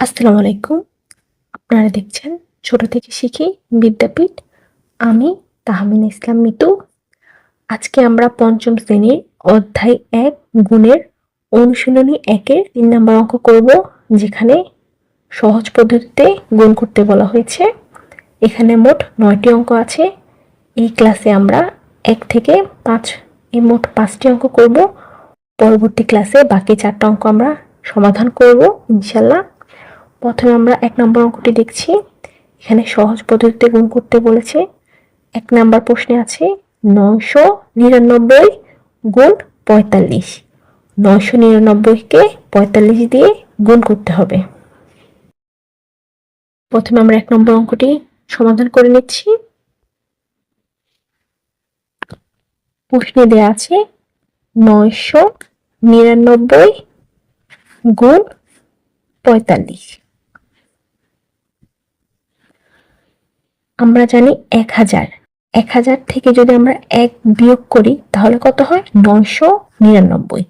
আসসালামু আলাইকুম। আপনারা দেখছেন ছোট থেকে শিখি বিদ্যাপীঠ। আমি তাহমিনা ইসলাম মিতু। আজকে আমরা পঞ্চম শ্রেণীর অধ্যায় ১ গুণের অনুশীলনী ১-এর ৩ নম্বর অঙ্ক করব, যেখানে সহজ পদ্ধতিতে গুণ করতে বলা হয়েছে। এখানে মোট ৯টি অঙ্ক আছে। এই ক্লাসে আমরা ১ থেকে ৫ মোট ৫টি অঙ্ক করব। পরবর্তী ক্লাসে বাকি ৪টা অঙ্ক আমরা সমাধান করব ইনশাল্লাহ। প্রথমে আমরা ১ নম্বর অঙ্কটি দেখছি। এখানে সহজ পদ্ধতিতে গুণ করতে বলেছে। ১ নাম্বার প্রশ্নে আছে ৯৯৯ গুণ ৪৫। ৯৯৯-কে ৪৫ দিয়ে গুণ করতে হবে। প্রথমে আমরা ১ নম্বর অঙ্কটি সমাধান করে নিচ্ছি। প্রশ্নে দেয়া আছে ৯৯৯ গুণ ৪৫। আমরা জানি ১০০০। ১০০০ থেকে যদি আমরা ১ বিয়োগ করি তাহলে কত হয়? ৯৯৯।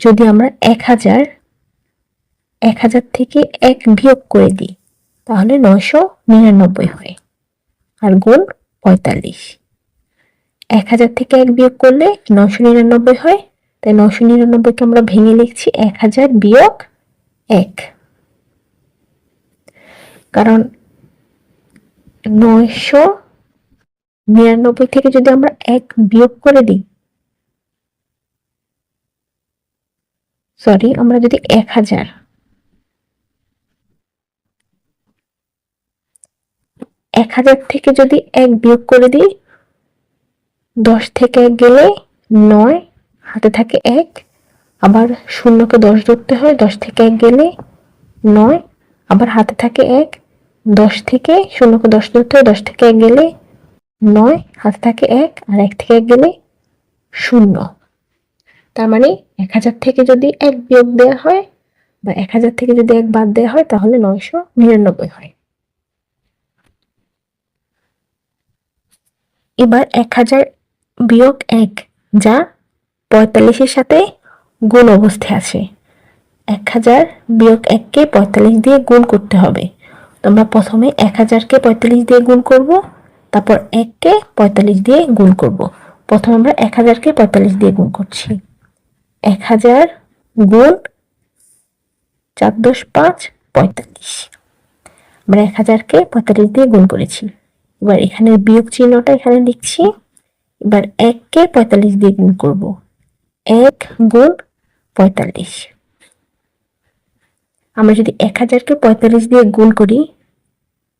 যদি আমরা ১০০০ থেকে ১ বিয়োগ করে দিই তাহলে ৯৯৯ হয়, আর গুণ ৪৫। ১০০০ থেকে ১ বিয়োগ করলে ৯৯৯ হয়, তাই ৯৯৯-কে আমরা ভেঙে লিখছি ১০০০ বিয়োগ ১। কারণ ৯৯৯ থেকে যদি আমরা ১ বিয়োগ করে দিই, আমরা যদি ১০০০ থেকে যদি ১ বিয়োগ করে দিই, ১০ থেকে ১ গেলে ৯, হাতে থাকে ১, আবার শূন্যকে ১০ ধরতে হয়, ১০ থেকে ১ গেলে ৯, আবার হাতে থাকে ১, ১০ থেকে শূন্যকে ১০ ধরতে হয়, ১০ থেকে ১ গেলে ৯, হাতে থাকে ১, আর ১ থেকে ১ গেলে ০। তার মানে ১০০০ থেকে যদি ১ বিয়োগ দেওয়া হয় বা ১০০০ থেকে যদি ১ বাদ দেওয়া হয় তাহলে ৯৯৯ হয়। এবার ১০০০ বিয়োগ ১, যা ৪৫-এর সাথে গুণ অবস্থায় আছে। ১০০০ বিয়োগ ১-কে ৪৫ দিয়ে গুণ করতে হবে। তোমরা প্রথমে ১০০০-কে ৪৫ দিয়ে গুণ করব, তারপর ১-কে ৪৫ দিয়ে গুণ করব। প্রথমে আমরা ১০০০-কে ৪৫ দিয়ে গুণ করছি। ১০০০ গুণ ৪×৫ ৪৫। আমরা ১০০০-কে ৪৫ দিয়ে গুণ করেছি। এবার এখানে বিয়োগ চিহ্নটা এখানে লিখছি। এবার ১-কে ৪৫ দিয়ে গুণ করব। ১ গুণ ৪৫। আমরা যদি ১০০০-কে ৪৫ দিয়ে গুণ করি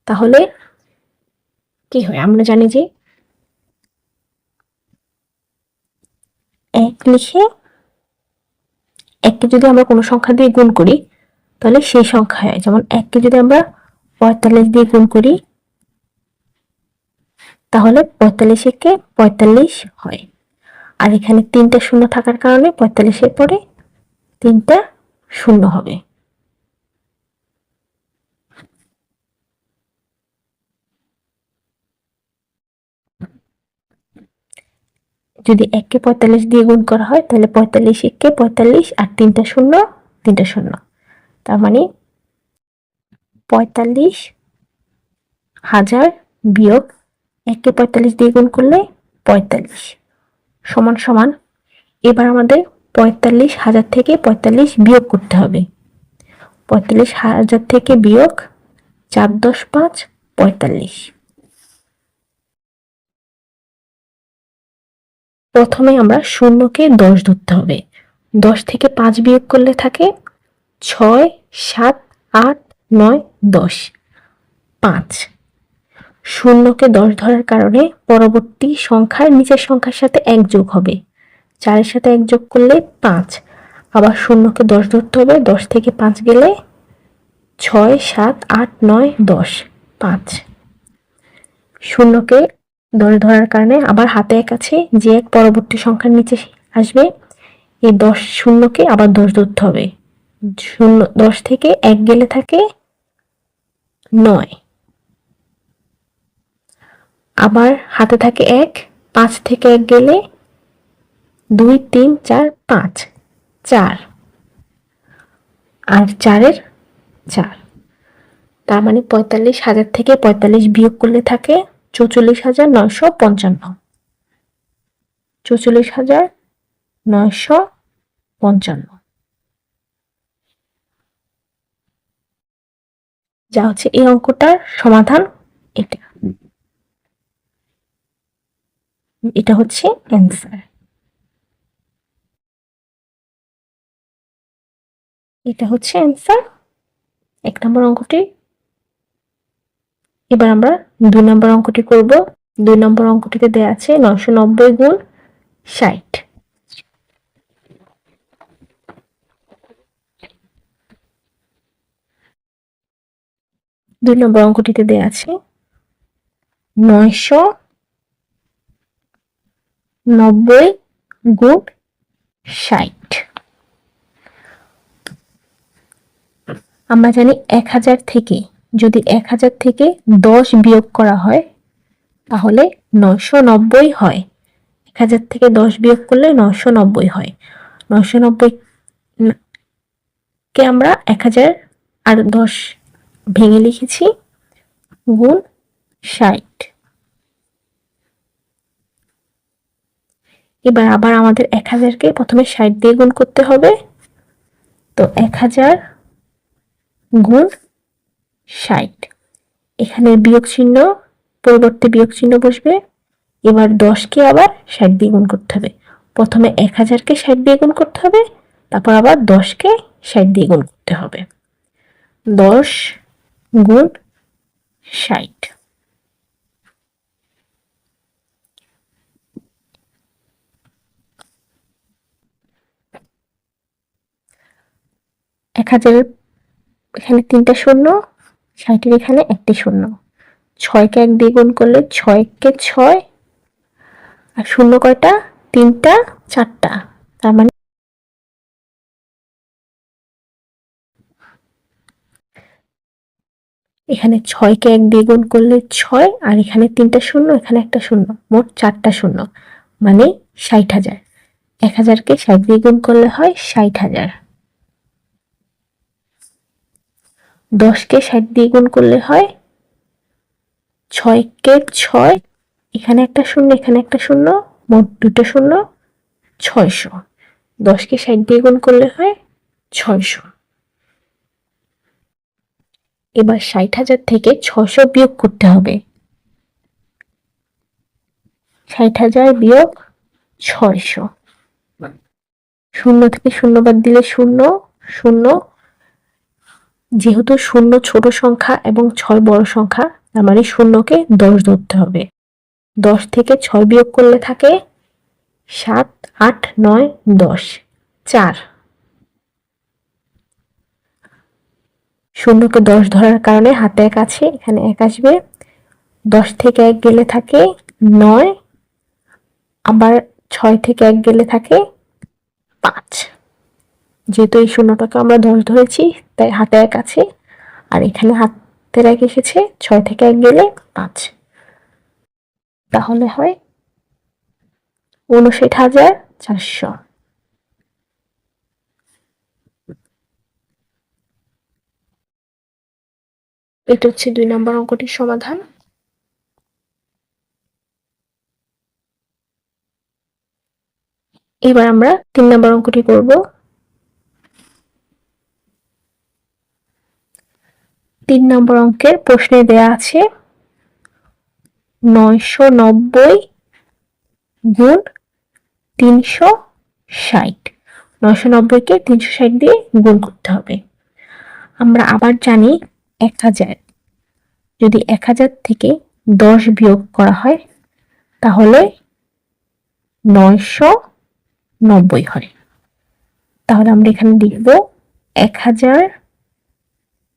তাহলে কি হয়? আমরা জানি যে ১ লিখে ১-কে যদি আমরা কোনো সংখ্যা দিয়ে গুণ করি তাহলে সেই সংখ্যা হয়। যেমন ১-কে যদি আমরা ৪৫ দিয়ে গুণ করি তাহলে ৪৫-কে ৪৫ হয়। আর এখানে ৩টা শূন্য থাকার কারণে ৪৫-এর পরে ৩টা শূন্য হবে। যদি ১-কে ৪৫ দিয়ে গুণ করা হয় তাহলে ৪৫-কে ৪৫ আর ৩টা শূন্য ৩টা শূন্য। তার মানে ৪৫,০০০ বিয়োগ ১-কে ৪৫ দিয়ে গুণ করলে ৪৫ সমান সমান। এবার আমাদের ৪৫,০০০ থেকে ৪৫ বিয়োগ করতে হবে। ৪৫,০০০ থেকে বিয়োগ ৪×৫ ৪৫। প্রথমে আমরা শূন্যকে ১০ ধরতে হবে। ১০ থেকে ৫ বিয়োগ করলে থাকে ৬, ৭, ৮, ৯, ১০, ৫। শূন্যকে ১০ ধরার কারণে পরবর্তী সংখ্যার নিচের সংখ্যার সাথে ১ যোগ হবে। ৪-এর সাথে ১ যোগ করলে ৫। আবার শূন্যকে ১০ ধরতে হবে। ১০ থেকে ৫ গেলে ৬, ৭, ৮, ৯, ১০, ৫। শূন্যকে ১০ ধরার কারণে আবার হাতে ১ আছে, যে ১ পরবর্তী সংখ্যার নিচে আসবে, এই ১০ শূন্যকে আবার ১০ ধরতে হবে। ১০ থেকে ১ গেলে থাকে ৯। আবার হাতে থাকে ১, ৫ থেকে ১ গেলে ২, ৩, ৪, ৫, ৪। আর ৪-এর 4। তার মানে 45,000 থেকে 45 বিয়োগ করলে থাকে 44,955। 44,955 যা হচ্ছে এই অঙ্কটার সমাধান। এটা এটা হচ্ছে অ্যান্সার। এটা হচ্ছে অ্যান্সার 1 নম্বর অঙ্কটি। এবার আমরা 2 নম্বর অঙ্কটি করব। 2 নম্বর অঙ্কটিতে দেয়া আছে 990 গুণ 60। 2 নম্বর অঙ্কটিতে দেয়া আছে 990 গুণ 60। আমরা জানি 1000 থেকে যদি 1000 থেকে 10 বিয়োগ করা হয় তাহলে 990 হয়। 1000 থেকে 10 বিয়োগ করলে 990 হয়। 990 কে আমরা 1000 আর 10 ভেঙে লিখেছি গুণ 60। এবার আবার আমাদের 1000কে প্রথমে 60 দিয়ে গুণ করতে হবে। তো 1000 গুণ 60, এখানে বিয়োগ চিহ্ন পরিবর্তে বিয়োগ চিহ্ন বসবে। এবার 10কে আবার 60 দিয়ে গুণ করতে হবে। প্রথমে 1000কে 60 দিয়ে গুণ করতে হবে, তারপর আবার 10কে 60 দিয়ে গুণ করতে হবে। 10 গুণ 60। এক হাজারের এখানে 3টা শূন্য, 60-এর এখানে 1টি শূন্য। 6কে 1 দিয়ে গুণ করলে 6কে 6, আর শূন্য কয়টা? 3টা 4টা। তার মানে এখানে 6কে 1 দিয়ে গুণ করলে 6, আর এখানে 3টা শূন্য, এখানে 1টা শূন্য, মোট 4টা শূন্য, মানে 60,000। 1000কে 60 দিয়ে গুণ করলে হয় 60,000। 10কে 60 দিয়ে গুণ করলে হয় 6কে 6, এখানে একটা শূন্য, এখানে একটা শূন্য, মোট 2টা শূন্য, 600। 10কে 60 দিয়ে গুণ করলে হয় 600। এবার 60,000 থেকে 600 বিয়োগ করতে হবে। 60,000 বিয়োগ 600। শূন্য থেকে শূন্য বাদ দিলে শূন্য, শূন্য। যেহেতু শূন্য ছোট সংখ্যা এবং 6 বড় সংখ্যা, তার মানে শূন্যকে 10 ধরতে হবে। 10 থেকে 6 বিয়োগ করলে থাকে 7, 8, 9, 10, 4। শূন্যকে 10 ধরার কারণে হাতে 1 আছে, এখানে 1 আসবে। 10 থেকে 1 গেলে থাকে 9, আবার 6 থেকে 1 গেলে থাকে 5। যেহেতু এই শূন্যটাকে আমরা 10 ধরেছি, তাই হাতে 1 আছে, আর এখানে হাতের 1 এসেছে। 6 থেকে 1 গেলে 5, তাহলে হয় 59,400। এটা হচ্ছে 2 নম্বর অঙ্কটির সমাধান। এবার আমরা 3 নম্বর অঙ্কটি করব। 3 নম্বর অঙ্কের প্রশ্নে দেয়া আছে 990 গুণ 360। 990কে 360 দিয়ে গুণ করতে হবে। আমরা আবার জানি 1000, যদি 1000 থেকে 10 বিয়োগ করা হয় তাহলে 990 হয়। তাহলে আমরা এখানে লিখব 1000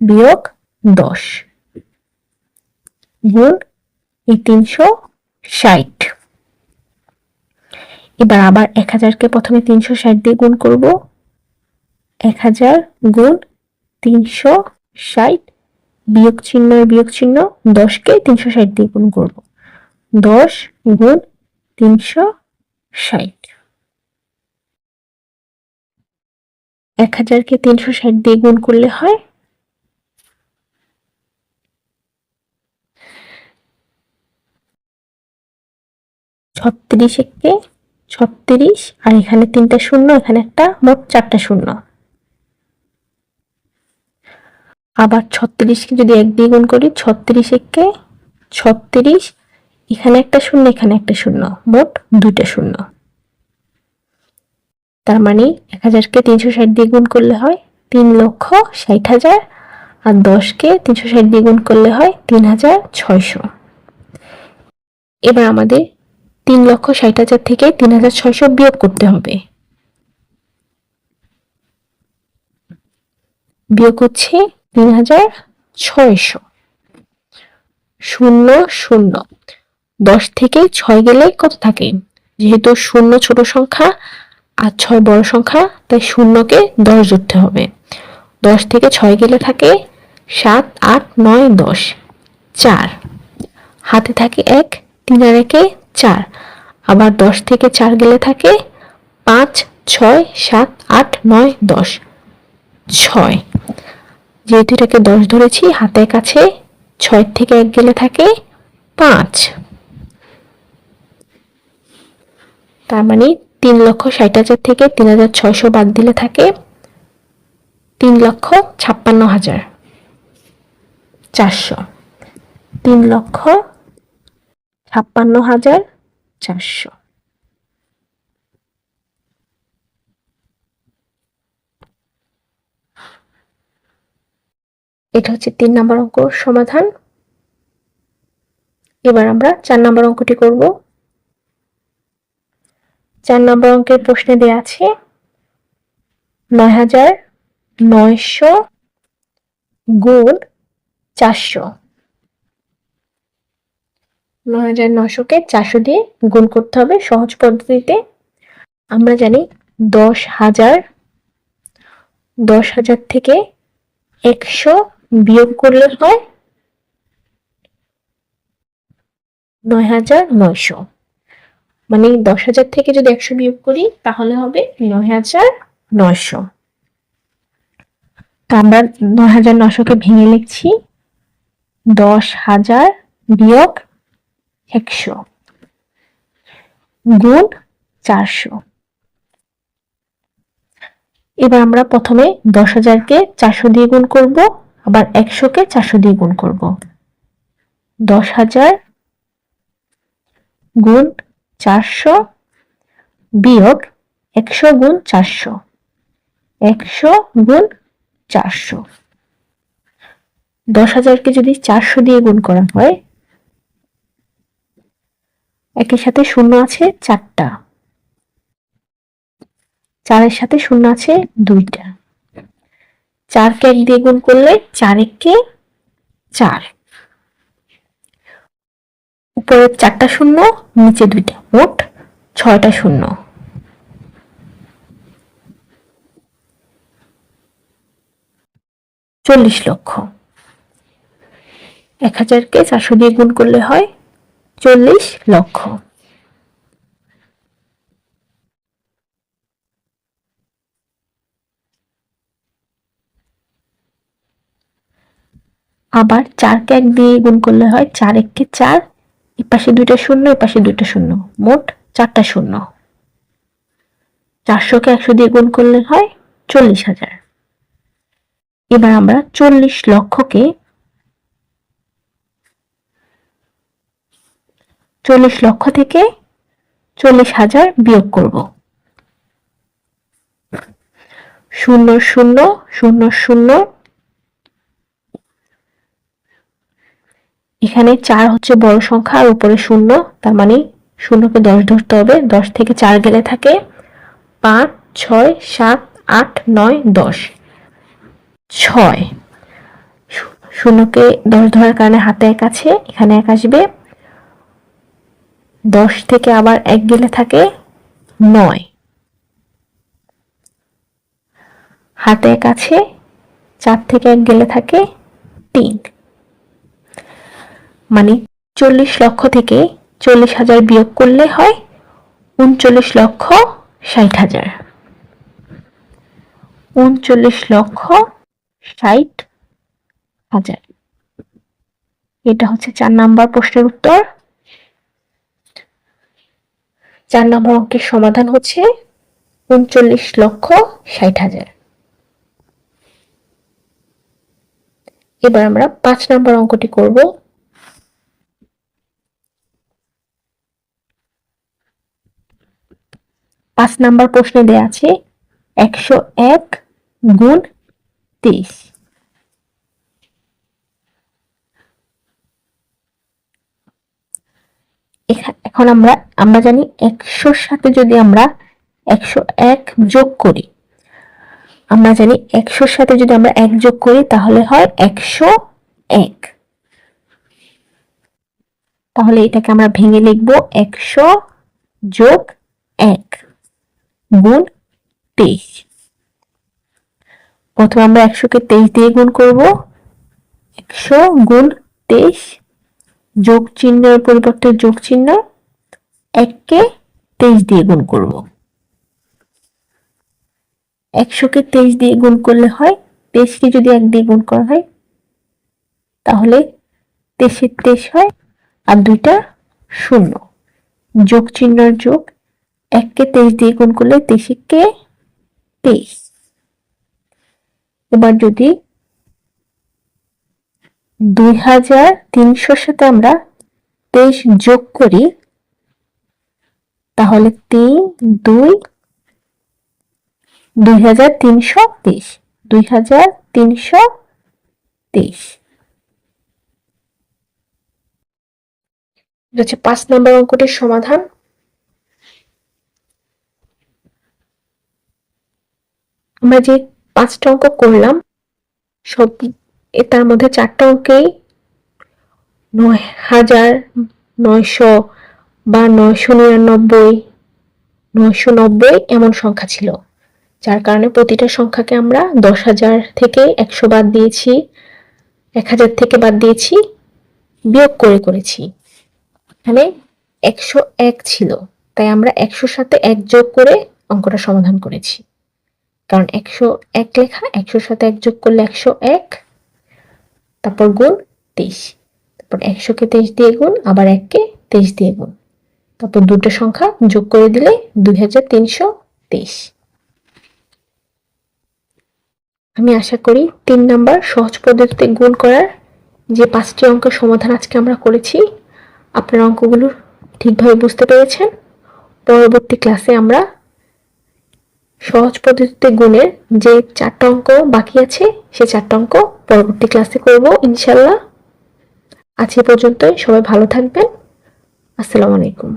বিয়োগ 10 গুণ এই 360। এবার আবার 1000কে প্রথমে 360 দিয়ে গুণ করব। 1000 গুণ 360, বিয়োগ চিহ্ন বিয়োগ চিহ্ন, 10কে 360 দিয়ে গুণ করব। 10 গুণ 360। 1000কে 360 দিয়ে গুণ করলে হয় 36 একে 36, আর এখানে 3টা শূন্য, এখানে একটা, মোট 4টা শূন্য। আবার 36কে যদি 1 দিয়ে গুণ করি, 36 একে 36, এখানে একটা শূন্য, এখানে একটা শূন্য, মোট 2টা শূন্য। তার মানে 1000কে 360 দিয়ে গুণ করলে হয় 3,60,000, আর 10কে 360 দিয়ে গুণ করলে হয় 3,600। এবার আমাদের 3,60,000 থেকে 3,600 বিয়োগ করতে হবে। বিয়োগ হচ্ছে 3,600। 0 0, 10 থেকে 6 গেলে কত থাকে? যেহেতু 0 ছোট সংখ্যা আর 6 বড় সংখ্যা, তাই 0কে 10 ধরতে হবে। 10 থেকে 6 গেলে থাকে 7 8 9 10, 4 হাতে থাকে 1, 3 আর 1 4, আবার 10 থেকে 4 গেলে থাকে 5 6 7 8 9 10, 6। যেহেতু এটাকে 10 ধরেছি, হাতের কাছে 6 থেকে 1 গেলে থাকে 5। তার মানে 3,60,000 থেকে 3,600 বাদ দিলে থাকে 3,56,400। 3,56,400। এটা হচ্ছে 3 নম্বর অঙ্ক সমাধান। এবার আমরা 4 নম্বর অঙ্কটি করব। 4 নম্বর অঙ্কের প্রশ্নে দেয়া আছে 9,900 গুণ 400। 9,900কে 400 দিয়ে গুণ করতে হবে সহজ পদ্ধতিতে। আমরা জানি 10,000 থেকে 100 বিয়োগ করলে হয় 9,900। মানে 10,000 থেকে যদি 100 বিয়োগ করি তাহলে হবে 9,900। তো আমরা 9,900কে ভেঙে লিখছি 10,000 বিয়োগ 100 গুণ 400। এবার আমরা প্রথমে 10,000কে 400 দিয়ে গুণ করব, আবার 100কে 400 দিয়ে গুণ করব। 10,000 গুণ 400 বিয়োগ 100 গুণ 400, 100 গুণ 400। 10,000কে যদি 400 দিয়ে গুণ করা হয়, একের সাথে শূন্য আছে 4টা, 4-এর সাথে শূন্য আছে 2টা। 4কে 1 দিয়ে গুণ করলে 4 একে 4, উপরে 4টা শূন্য, নিচে 2টা, মোট 6টা শূন্য। 40 লক্ষ। 1000কে 400 দিয়ে গুণ করলে হয় 40 লক্ষ। আবার 4কে 1 দিয়ে গুণ করলে হয় 4 একে 4, এপাশে 2টা শূন্য, এপাশে 2টা শূন্য, মোট 4টা শূন্য। 400কে 100 দিয়ে গুণ করলে হয় 40,000। এবার আমরা 40 লক্ষকে 40 লক্ষ থেকে 40,000 বিয়োগ করব। 0 0 0 0, এখানে 4 হচ্ছে বড় সংখ্যা আর উপরে শূন্য, তার মানে শূন্যকে 10 ধরতে হবে। 10 থেকে 4 গেলে থাকে 5 6 7 8 9 10, 6। শূন্যকে 10 ধরার কারণে হাতে 1 আছে, এখানে 1 আসবে। 10 থেকে আবার 1 গেলে থাকে 9, হাতে 1 আছে, 4 থেকে 1 গেলে থাকে 3। মানে 40 লক্ষ থেকে 40,000 বিয়োগ করলে হয় 39,60,000। 39,60,000। এটা হচ্ছে 4 নাম্বার প্রশ্নের উত্তর। 4 নম্বর অঙ্কের সমাধান হচ্ছে 39,60,000। এবার আমরা 5 নম্বর অঙ্কটি করব। 5 নম্বর প্রশ্নে দেয়া আছে 101 গুণ 23। এখন আমরা জানি 100-র সাথে যদি আমরা 101 যোগ করি, আমরা জানি 100-র সাথে যদি আমরা 1 যোগ করি তাহলে হয় 101। তাহলে এটাকে আমরা ভেঙে লিখব 100 যোগ 1 গুণ 23। প্রথমে আমরা 100-কে 23 দিয়ে গুণ করব। 100 গুণ 23, যোগ চিহ্নের পরিবর্তে যোগ চিহ্ন, 1-কে 23 দিয়ে গুণ করব। 100-কে 23 দিয়ে গুণ করলে হয়, 23-কে যদি 1 দিয়ে গুণ করা হয় তাহলে 23-এর 23 হয়, আর 2টা 0, যোগ চিহ্নের যোগ, 1-কে 23 দিয়ে গুণ করলে 23-কে 23। এবার যদি 2300-র সাথে আমরা 23 যোগ করি তাহলে 2323। 2323 হচ্ছে 5 নম্বর অঙ্কটির সমাধান। আমরা যে 5টা অঙ্ক করলাম সব, তার মধ্যে 4টা অঙ্কেই 9,900 বা 999, 990 এমন সংখ্যা ছিল, যার কারণে প্রতিটা সংখ্যাকে আমরা 10,000 থেকে 100 বাদ দিয়েছি, 1,000 থেকে বাদ দিয়েছি, বিয়োগ করেছি। এখানে 101 ছিল, তাই আমরা 100-র সাথে 1 যোগ করে অঙ্কটা সমাধান করেছি। কারণ 101 লেখা, 100-র সাথে 1 যোগ করলে 101, তারপর গুণ 23, তারপর 100-কে 23 দিয়ে গুণ, আবার 1-কে 23 দিয়ে গুণ, তারপর দুটো সংখ্যা যোগ করে দিলে 2323। আমি আশা করি 3 নাম্বার সহজ পদ্ধতিতে গুণ করার যে 5টি অঙ্কের সমাধান আজকে আমরা করেছি আপনারা অঙ্কগুলো ঠিকভাবে বুঝতে পেরেছেন। পরবর্তী ক্লাসে আমরা সহজ পদ্ধতিতে গুণের যে 4টা অঙ্ক বাকি আছে সেই 4টা অঙ্ক পরবর্তী ক্লাসে করব ইনশাআল্লাহ। আজ এ পর্যন্তই, সবাই ভালো থাকবেন। আসসালামু আলাইকুম।